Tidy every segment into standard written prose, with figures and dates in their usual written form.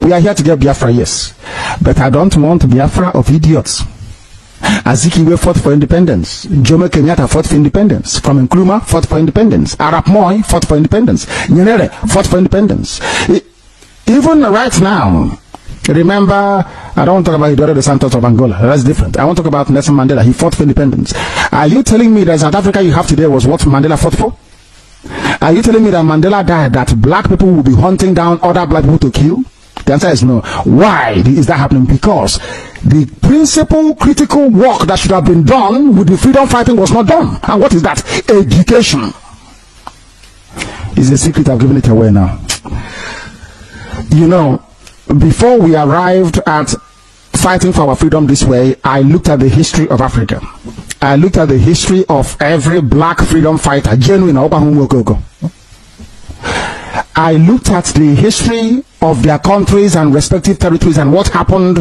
We are here to get Biafra, yes. But I don't want Biafra of idiots. Azikiwe fought for independence. Jomo Kenyatta fought for independence. From Nkrumah fought for independence. Arap Moi fought for independence. Nyerere fought for independence. Even right now, remember, I don't want to talk about Eduardo dos Santos of Angola. That's different. I want to talk about Nelson Mandela. He fought for independence. Are you telling me that South Africa you have today was what Mandela fought for? Are you telling me that Mandela died, that black people will be hunting down other black people to kill? The answer is no. Why is that happening? Because the principal critical work that should have been done with the freedom fighting was not done. And what is that? Education. Is a secret. I've given it away now. You know, before we arrived at fighting for our freedom this way, I looked at the history of Africa. I looked at the history of every black freedom fighter, genuine. I looked at the history of their countries and respective territories and what happened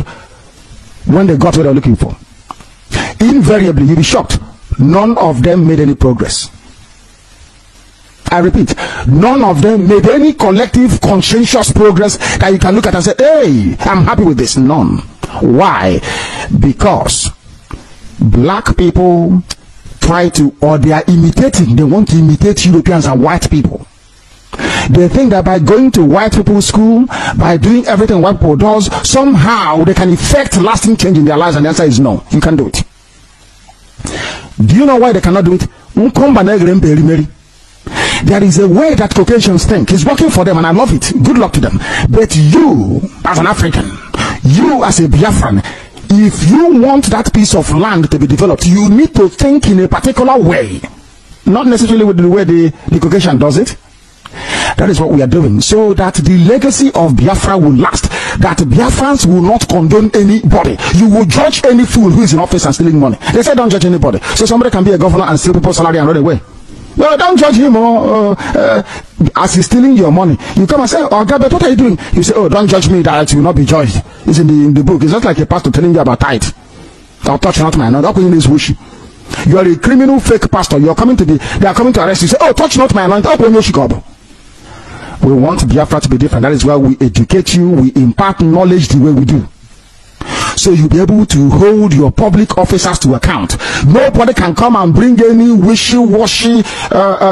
when they got what they were looking for. Invariably, you'll be shocked. None of them made any progress. I repeat, none of them made any collective, conscientious progress that you can look at and say, hey, I'm happy with this. None. Why? Because black people try to, or they are imitating, they want to imitate Europeans and white people. They think that by going to white people's school, by doing everything white people does, somehow they can effect lasting change in their lives, and the answer is no. You can't do it. Do you know why they cannot do it? There is a way that Caucasians think. It's working for them, and I love it. Good luck to them. But you, as an African, you as a Biafran, if you want that piece of land to be developed, you need to think in a particular way. Not necessarily with the way the Caucasian does it. That is what we are doing, so that the legacy of Biafra will last, that Biafrans will not condone anybody. You will judge any fool who is in office and stealing money. They say don't judge anybody. So somebody can be a governor and steal people's salary and run away. Well, don't judge him as he's stealing your money. You come and say, oh God, but what are you doing? You say, oh, don't judge me, that you will not be judged. It's in the book. It's just like a pastor telling you about tithe. I'll touch not my anointing. You are a criminal fake pastor. They are coming to arrest you. Say, oh, touch not my anointing. We want Biafra to be different. That is why we educate you, we impart knowledge the way we do. So you'll be able to hold your public officers to account. Nobody can come and bring any wishy-washy,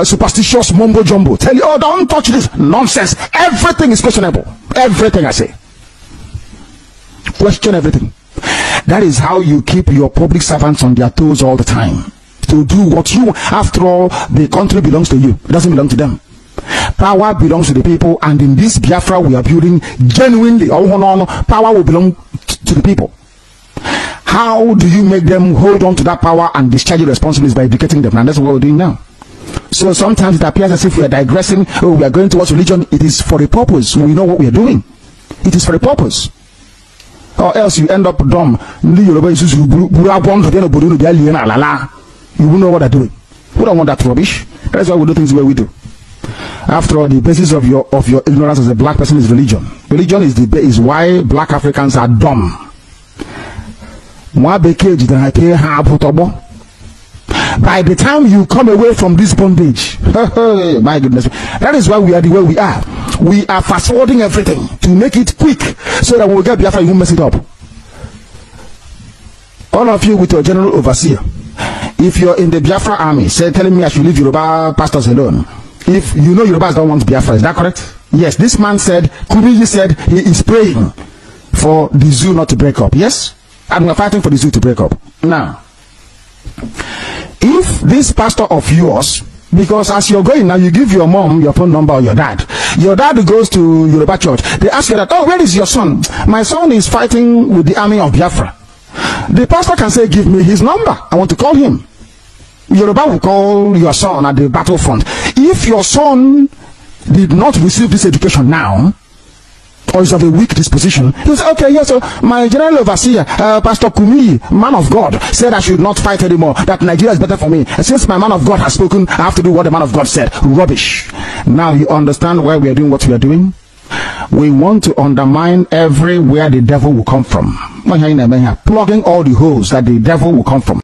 superstitious mumbo-jumbo. Tell you, oh, don't touch this. Nonsense. Everything is questionable. Everything I say. Question everything. That is how you keep your public servants on their toes all the time. To do what you want. After all, the country belongs to you. It doesn't belong to them. Power belongs to the people, and in this Biafra we are building genuinely, power will belong to the people. How do you make them hold on to that power and discharge your responsibilities? By educating them, and that's what we're doing now. So sometimes it appears as if we are digressing, oh, we are going towards religion. It is for a purpose. We know what we are doing. It is for a purpose. Or else you end up dumb. You will know what they're doing. We don't want that rubbish. That's why we do things the way we do. After all, the basis of your ignorance as a black person is religion. Religion is why black Africans are dumb. By the time you come away from this bondage, my goodness, that is why we are the way we are. We are fast forwarding everything to make it quick, so that when we get Biafra, you won't mess it up. All of you with your general overseer, if you're in the Biafra army, telling me I should leave Yoruba pastors alone. If you know Yorubas don't want Biafra, is that correct? Yes, this man said, Kubiji said he is praying for the zoo not to break up. Yes? And we're fighting for the zoo to break up. Now, if this pastor of yours, because as you're going now, you give your mom your phone number or your dad. Your dad goes to Yoruba church. They ask you that, oh, where is your son? My son is fighting with the army of Biafra. The pastor can say, give me his number. I want to call him. Yoruba will call your son at the battlefront. If your son did not receive this education now, or is of a weak disposition, he'll say, okay, yes, so my general overseer, Pastor Kumi, man of God, said I should not fight anymore, that Nigeria is better for me. And since my man of God has spoken, I have to do what the man of God said. Rubbish. Now you understand why we are doing what we are doing? We want to undermine everywhere the devil will come from. Plugging all the holes that the devil will come from.